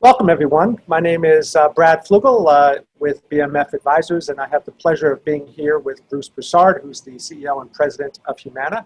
Welcome, everyone. My name is Brad Fluegel with BMF Advisors, and I have the pleasure of being here with Bruce Broussard, who's the CEO and president of Humana.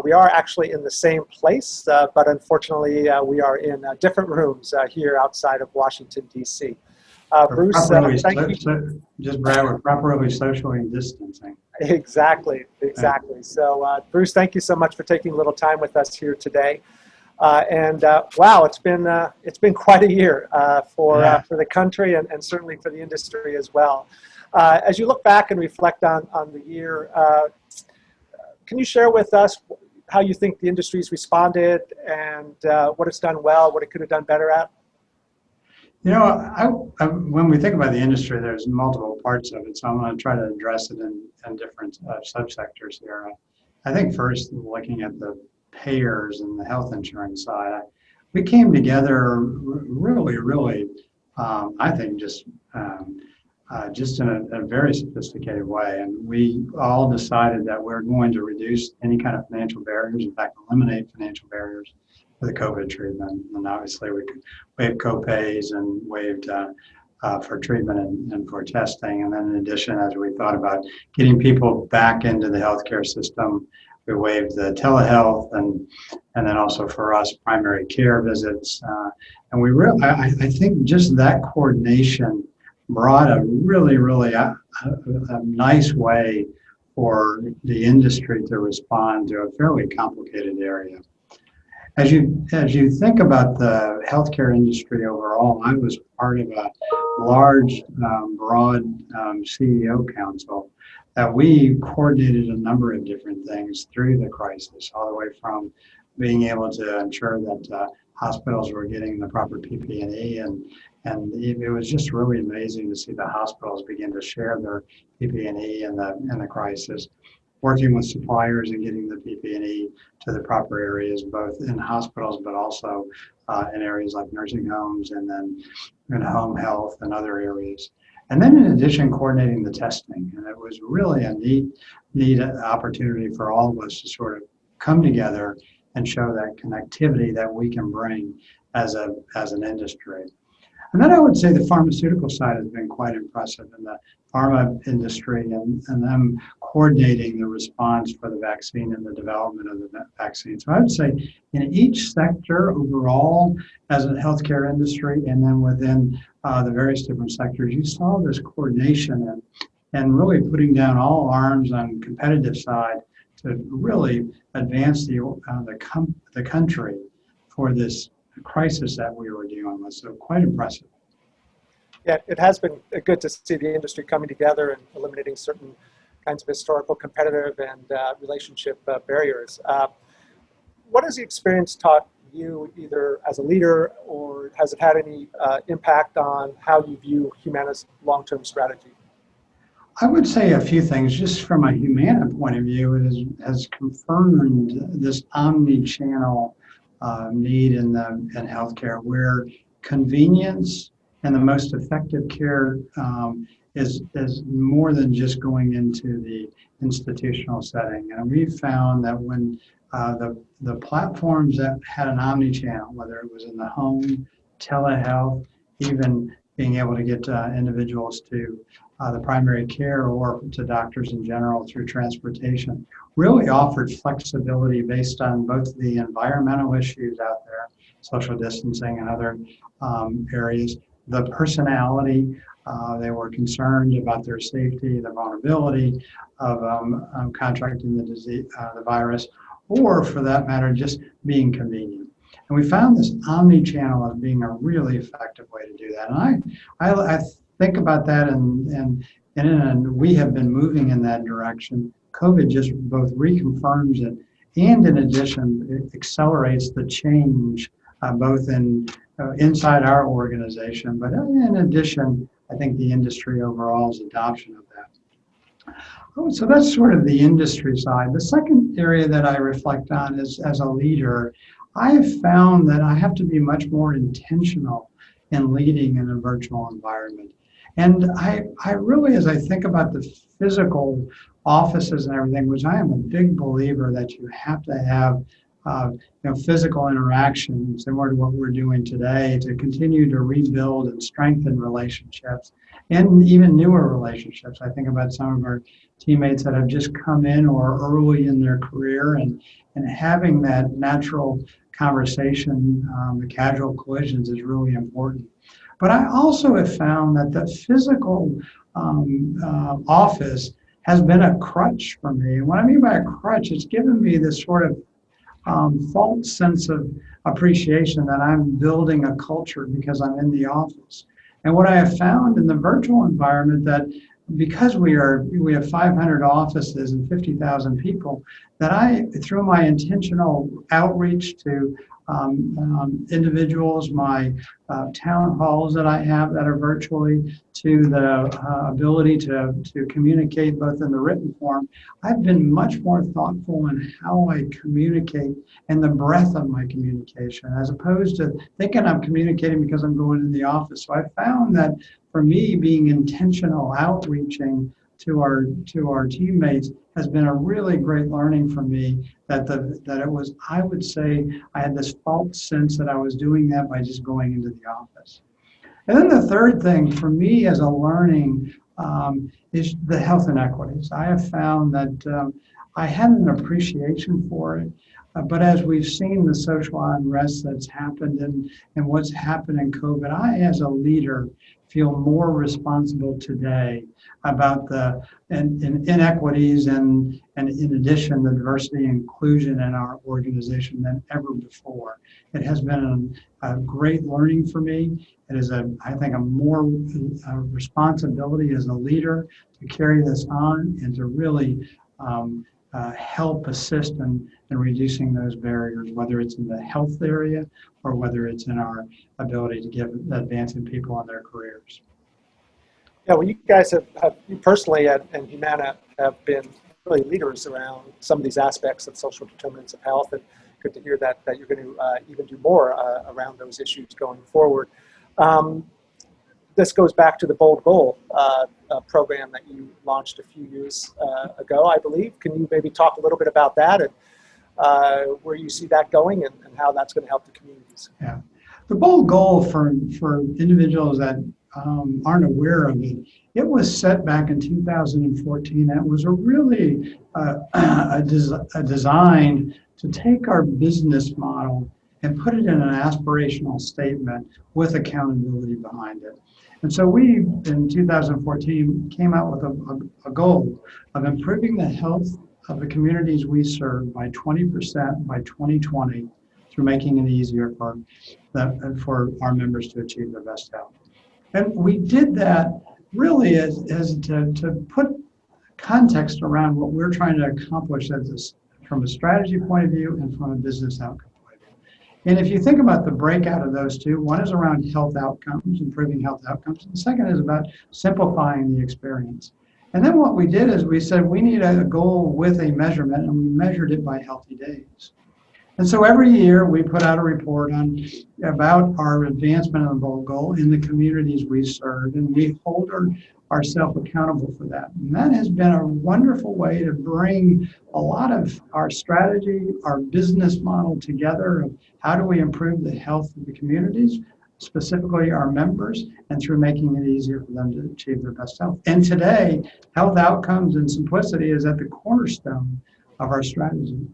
We are actually in the same place, but unfortunately, we are in different rooms here outside of Washington, D.C. Bruce, thank you. Just Brad, we're properly socially distancing. Exactly. So, Bruce, thank you so much for taking a little time with us here today. Wow, it's been quite a year for the country and certainly for the industry as well. As you look back and reflect on the year, can you share with us how you think the industry's responded and what it's done well, what it could have done better at? You know, when we think about the industry, there's multiple parts of it, so I'm going to try to address it in different subsectors here. I think first, looking at the payers and the health insurance side, we came together really, I think just in a very sophisticated way, and we all decided that we're going to reduce any kind of financial barriers, in fact, eliminate financial barriers for the COVID treatment. And obviously we could waive co-pays and waived for treatment and for testing. And then in addition, as we thought about getting people back into the healthcare system, we waived the telehealth and then also for us primary care visits. And I think just that coordination brought a really a nice way for the industry to respond to a fairly complicated area. As you think about the healthcare industry overall, I was part of a large, broad CEO council that we coordinated a number of different things through the crisis, all the way from being able to ensure that hospitals were getting the proper PPE, and it was just really amazing to see the hospitals begin to share their PPE in the crisis, working with suppliers and getting the PPE to the proper areas, both in hospitals, but also in areas like nursing homes and then in home health and other areas. And then in addition, coordinating the testing. And it was really a neat opportunity for all of us to sort of come together and show that connectivity that we can bring as an industry. And then I would say the pharmaceutical side has been quite impressive in the pharma industry and them coordinating the response for the vaccine and the development of the vaccine. So I would say in each sector overall as a healthcare industry and then within the various different sectors, you saw this coordination and really putting down all arms on the competitive side to really advance the country for this crisis that we were dealing with. So quite impressive. Yeah, it has been good to see the industry coming together and eliminating certain kinds of historical, competitive, and relationship barriers. What has the experience taught you, either as a leader, or has it had any impact on how you view Humana's long-term strategy? I would say a few things. Just from a Humana point of view, it has confirmed this omni-channel need in healthcare, where convenience and the most effective care is more than just going into the institutional setting. And we've found that when the platforms that had an omni-channel, whether it was in the home, telehealth, even being able to get individuals to the primary care or to doctors in general through transportation, really offered flexibility based on both the environmental issues out there, social distancing and other areas, the personality. They were concerned about their safety, the vulnerability of contracting the disease, the virus, or for that matter, just being convenient. And we found this omni-channel as being a really effective way to do that. And I think about that, and we have been moving in that direction. COVID just both reconfirms it, and in addition, it accelerates the change both inside our organization, but in addition, I think the industry overall's adoption of that. So that's sort of the industry side. The second area that I reflect on is, as a leader, I have found that I have to be much more intentional in leading in a virtual environment. And I really, as I think about the physical offices and everything, which I am a big believer that you have to have physical interaction, similar to what we're doing today, to continue to rebuild and strengthen relationships and even newer relationships. I think about some of our teammates that have just come in or early in their career, and having that natural conversation, the casual collisions is really important. But I also have found that the physical office has been a crutch for me. And what I mean by a crutch, it's given me this sort of false sense of appreciation that I'm building a culture because I'm in the office. And what I have found in the virtual environment, that because we have 500 offices and 50,000 people, that through my intentional outreach to individuals, my town halls that I have that are virtually, to the ability to communicate both in the written form, I've been much more thoughtful in how I communicate and the breadth of my communication, as opposed to thinking I'm communicating because I'm going in the office. So I found that for me, being intentional outreaching to our teammates has been a really great learning for me, that it was, I would say, I had this false sense that I was doing that by just going into the office. And then the third thing for me as a learning is the health inequities. I have found that I had an appreciation for it, but as we've seen the social unrest that's happened and what's happened in COVID, I, as a leader, feel more responsible today about the inequities and in addition, the diversity and inclusion in our organization than ever before. It has been a great learning for me. It is, I think, a more responsibility as a leader to carry this on and to really help assist in reducing those barriers, whether it's in the health area or whether it's in our ability to give advancing people on their careers. Yeah, well, you guys you personally and Humana have been really leaders around some of these aspects of social determinants of health, and good to hear that you're going to even do more around those issues going forward. This goes back to the Bold Goal program that you launched a few years ago, I believe. Can you maybe talk a little bit about that and where you see that going and how that's going to help the communities? Yeah, the Bold Goal for individuals that aren't aware of it, it was set back in 2014. It was really designed to take our business model and put it in an aspirational statement with accountability behind it. And so we, in 2014, came out with a goal of improving the health of the communities we serve by 20% by 2020 through making it easier for our members to achieve their best health. And we did that really as to put context around what we're trying to accomplish from a strategy point of view and from a business outcome point of view. And if you think about the breakout of those two, one is around health outcomes, improving health outcomes, and the second is about simplifying the experience. And then what we did is we said we need a goal with a measurement, and we measured it by healthy days. And so every year we put out a report about our advancement of the Bold Goal in the communities we serve, and we hold ourselves accountable for that. And that has been a wonderful way to bring a lot of our strategy, our business model together of how do we improve the health of the communities, specifically our members, and through making it easier for them to achieve their best health. And today, health outcomes and simplicity is at the cornerstone of our strategy.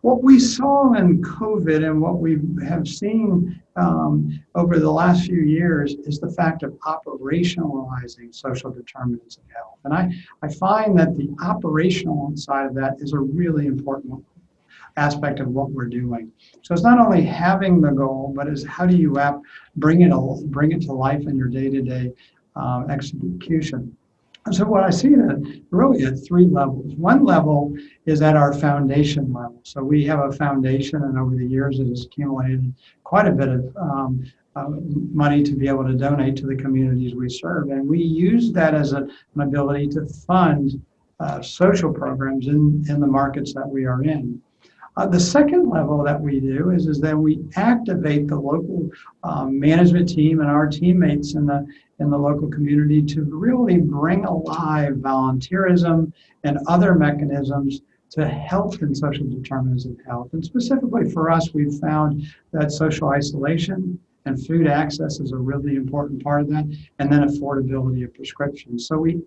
What we saw in COVID and what we have seen over the last few years is the fact of operationalizing social determinants of health. And I find that the operational side of that is a really important aspect of what we're doing. So it's not only having the goal, but is how do you bring it to life in your day-to-day execution. And so what I see that really at three levels. One level is at our foundation level. So we have a foundation, and over the years it has accumulated quite a bit of money to be able to donate to the communities we serve. And we use that as an ability to fund social programs in the markets that we are in. The second level that we do is that we activate the local management team and our teammates in the local community to really bring alive volunteerism and other mechanisms to health and social determinants of health. And specifically for us, we've found that social isolation and food access is a really important part of that, and then affordability of prescriptions. So we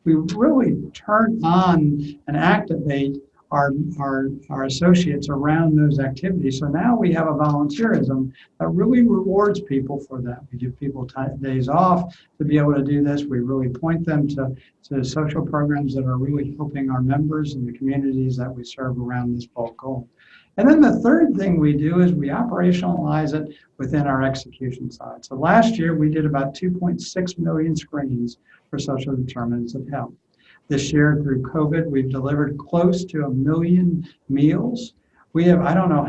really turn on and activate our associates around those activities. So now we have a volunteerism that really rewards people for that. We give people days off to be able to do this. We really point them to social programs that are really helping our members and the communities that we serve around this bulk goal. And then the third thing we do is we operationalize it within our execution side. So last year we did about 2.6 million screens for social determinants of health. This year through COVID, we've delivered close to 1 million meals. We have, I don't know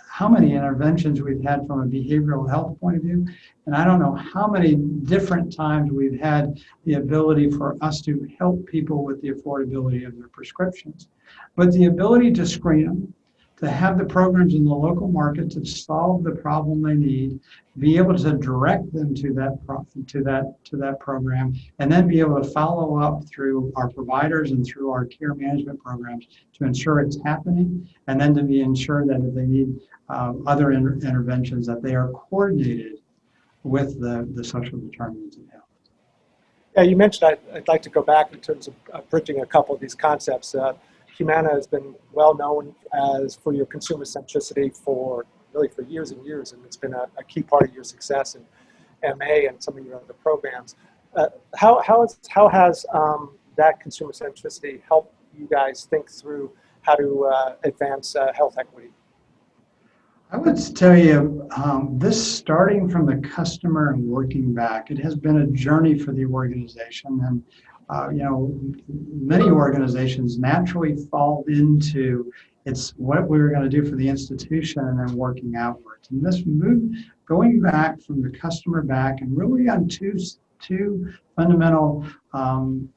how many interventions we've had from a behavioral health point of view, and I don't know how many different times we've had the ability for us to help people with the affordability of their prescriptions. But the ability to screen them, to have the programs in the local market to solve the problem they need, be able to direct them to that program, and then be able to follow up through our providers and through our care management programs to ensure it's happening, and then to be ensured that if they need other interventions, that they are coordinated with the social determinants of health. Yeah, you mentioned I'd like to go back in terms of bridging a couple of these concepts. Humana has been well known as for your consumer centricity for years and years, and it's been a key part of your success in MA and some of your other programs. How has that consumer centricity helped you guys think through how to advance health equity? I would tell you, this starting from the customer and working back, it has been a journey for the organization. And many organizations naturally fall into it's what we were going to do for the institution and then working outwards. And this move, going back from the customer back and really on two fundamental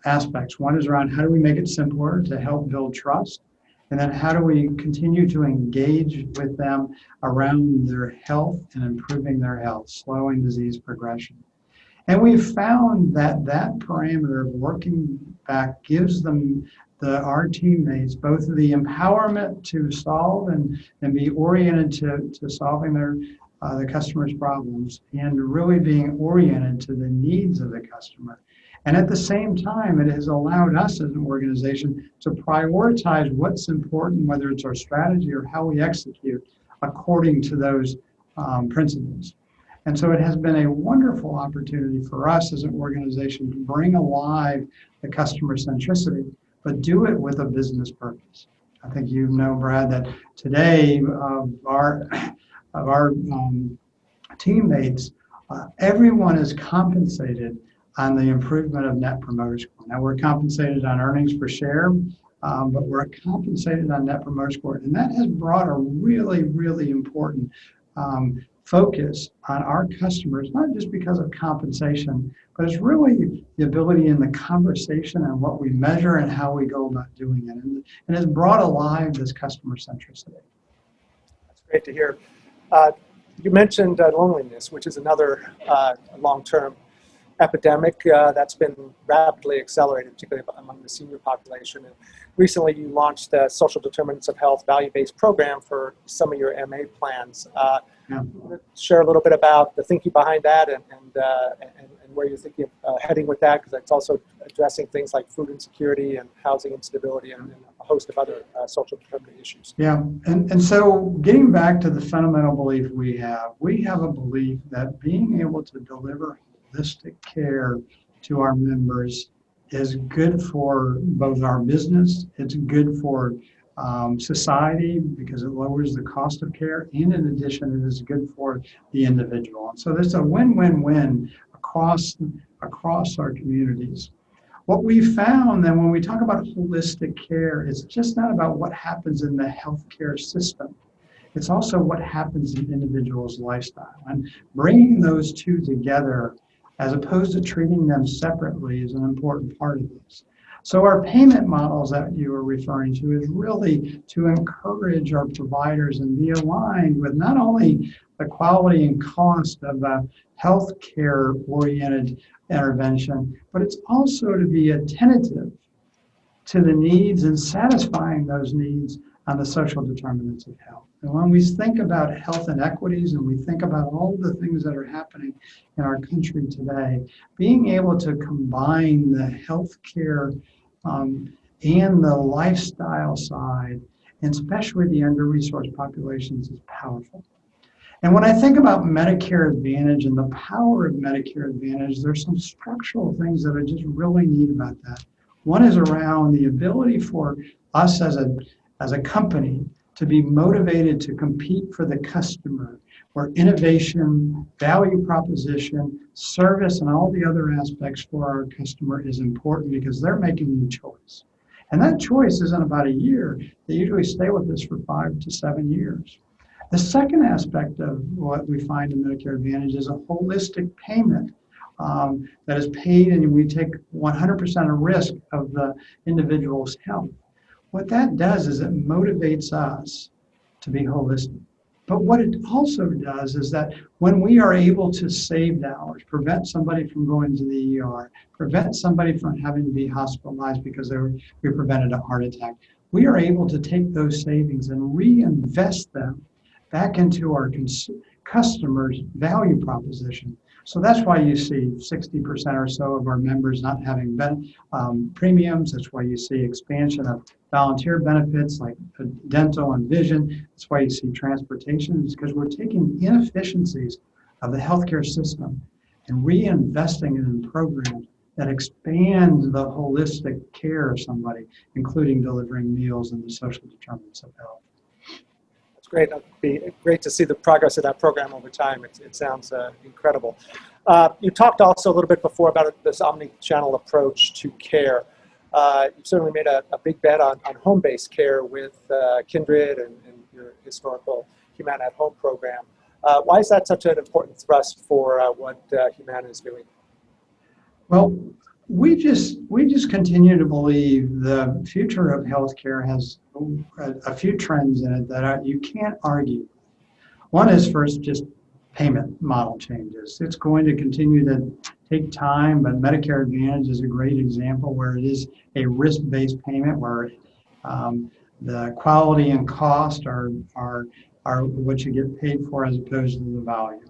aspects. One is around how do we make it simpler to help build trust? And then how do we continue to engage with them around their health and improving their health, slowing disease progression? And we've found that parameter of working back gives them, our teammates, both the empowerment to solve and be oriented to solving the customer's problems, and really being oriented to the needs of the customer. And at the same time, it has allowed us as an organization to prioritize what's important, whether it's our strategy or how we execute according to those principles. And so it has been a wonderful opportunity for us as an organization to bring alive the customer centricity, but do it with a business purpose. I think you know, Brad, that today our teammates, everyone is compensated on the improvement of Net Promoter Score. Now we're compensated on earnings per share, but we're compensated on Net Promoter Score. And that has brought a really, really important focus on our customers, not just because of compensation, but it's really the ability in the conversation and what we measure and how we go about doing it. And has brought alive this customer centricity. That's great to hear. You mentioned loneliness, which is another long-term epidemic that's been rapidly accelerated, particularly among the senior population. And recently you launched the Social Determinants of Health value-based program for some of your MA plans. Share a little bit about the thinking behind that and where you're thinking of heading with that, because it's also addressing things like food insecurity and housing instability and a host of other social determinant issues. Yeah, and so getting back to the fundamental belief we have a belief that being able to deliver holistic care to our members is good for both our business, it's good for society because it lowers the cost of care, and in addition, it is good for the individual. And so there's a win-win-win across our communities. What we found then when we talk about holistic care, it's just not about what happens in the healthcare system. It's also what happens in individuals' lifestyle. And bringing those two together as opposed to treating them separately is an important part of this. So our payment models that you were referring to is really to encourage our providers and be aligned with not only the quality and cost of a healthcare oriented intervention, but it's also to be attentive to the needs and satisfying those needs on the social determinants of health. And when we think about health inequities and we think about all the things that are happening in our country today, being able to combine the healthcare and the lifestyle side, and especially the under-resourced populations, is powerful. And when I think about Medicare Advantage and the power of Medicare Advantage, there's some structural things that I just really need about that. One is around the ability for us as a company to be motivated to compete for the customer, where innovation, value proposition, service, and all the other aspects for our customer is important because they're making a choice. And that choice isn't about a year. They usually stay with us for 5 to 7 years. The second aspect of what we find in Medicare Advantage is a holistic payment that is paid, and we take 100% of risk of the individual's health. What that does is it motivates us to be holistic. But what it also does is that when we are able to save dollars, prevent somebody from going to the ER, prevent somebody from having to be hospitalized because we prevented a heart attack, we are able to take those savings and reinvest them back into our customers' value proposition. So that's why you see 60% or so of our members not having premiums. That's why you see expansion of volunteer benefits like dental and vision. That's why you see transportation. It's because we're taking inefficiencies of the healthcare system and reinvesting it in programs that expand the holistic care of somebody, including delivering meals and the social determinants of health. Great. It'd be great to see the progress of that program over time. It sounds incredible. You talked also a little bit before about this omni-channel approach to care. You certainly made a big bet on home-based care with Kindred and your historical Humana at Home program. Why is that such an important thrust for what Humana is doing? Well, we just continue to believe the future of healthcare has a few trends in it that you can't argue. One is first just payment model changes. It's going to continue to take time, but Medicare Advantage is a great example where it is a risk-based payment where the quality and cost are what you get paid for as opposed to the value.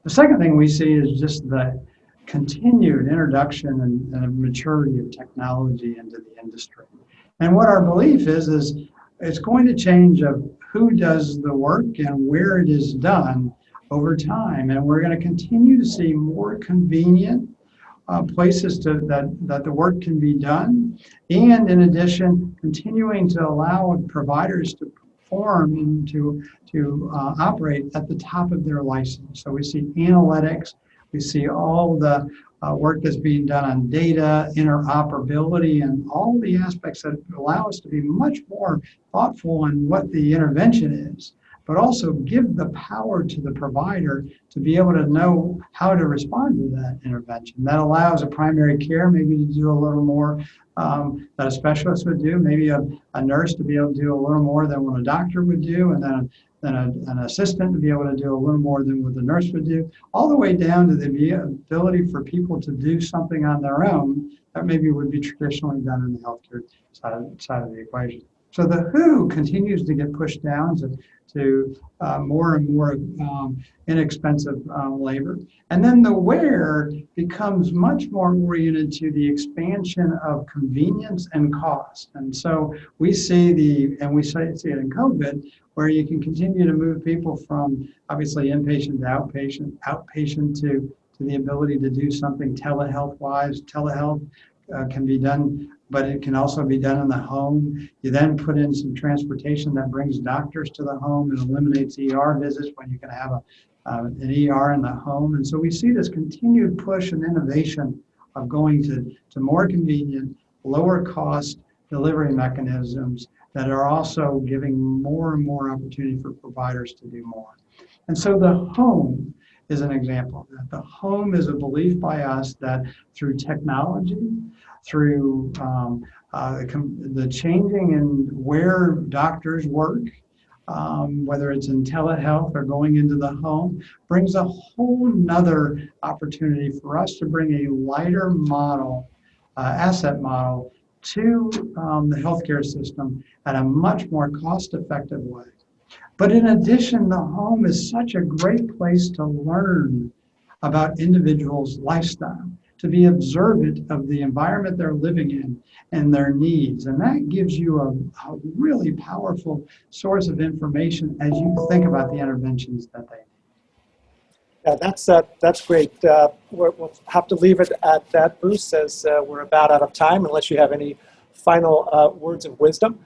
The second thing we see is just the continued introduction and maturity of technology into the industry. And what our belief is it's going to change of who does the work and where it is done over time. And we're going to continue to see more convenient places that the work can be done. And in addition, continuing to allow providers to perform and to operate at the top of their license. So we see analytics. We see all the work that's being done on data, interoperability, and all the aspects that allow us to be much more thoughtful in what the intervention is, but also give the power to the provider to be able to know how to respond to that intervention. That allows a primary care maybe to do a little more that a specialist would do, maybe a nurse to be able to do a little more than what a doctor would do, and then an assistant to be able to do a little more than what the nurse would do, all the way down to the ability for people to do something on their own that maybe would be traditionally done in the healthcare side of the equation. So the who continues to get pushed down to more and more inexpensive labor. And then the where becomes much more oriented to the expansion of convenience and cost. And so we see and we see it in COVID, where you can continue to move people from obviously inpatient to outpatient to the ability to do something telehealth-wise. Telehealth can be done, but it can also be done in the home. You then put in some transportation that brings doctors to the home and eliminates ER visits when you can have an ER in the home. And so we see this continued push and innovation of going to more convenient, lower cost delivery mechanisms that are also giving more and more opportunity for providers to do more. And so the home is an example of that. The home is a belief by us that through technology, through the changing in where doctors work, whether it's in telehealth or going into the home, brings a whole nother opportunity for us to bring a lighter model, asset model to the healthcare system at a much more cost-effective way. But in addition, the home is such a great place to learn about individuals' lifestyle, to be observant of the environment they're living in and their needs. And that gives you a really powerful source of information as you think about the interventions that they need. Yeah, that's great. We'll have to leave it at that, Bruce, as we're about out of time, unless you have any final words of wisdom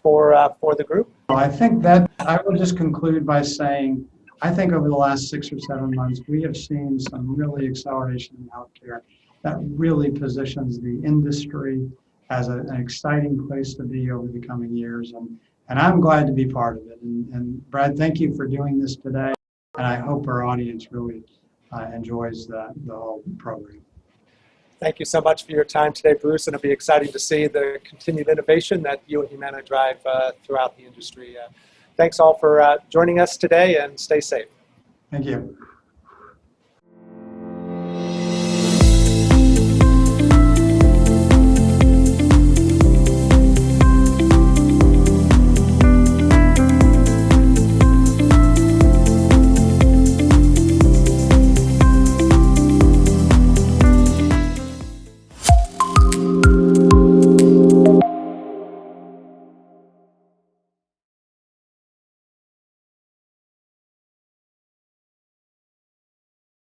for the group. Well, I think that I will just conclude by saying, I think over the last 6 or 7 months, we have seen some really acceleration in healthcare that really positions the industry as an exciting place to be over the coming years. And I'm glad to be part of it. And Brad, thank you for doing this today. And I hope our audience really enjoys the whole program. Thank you so much for your time today, Bruce, and it'll be exciting to see the continued innovation that you and Humana drive throughout the industry. Thanks all for joining us today, and stay safe. Thank you.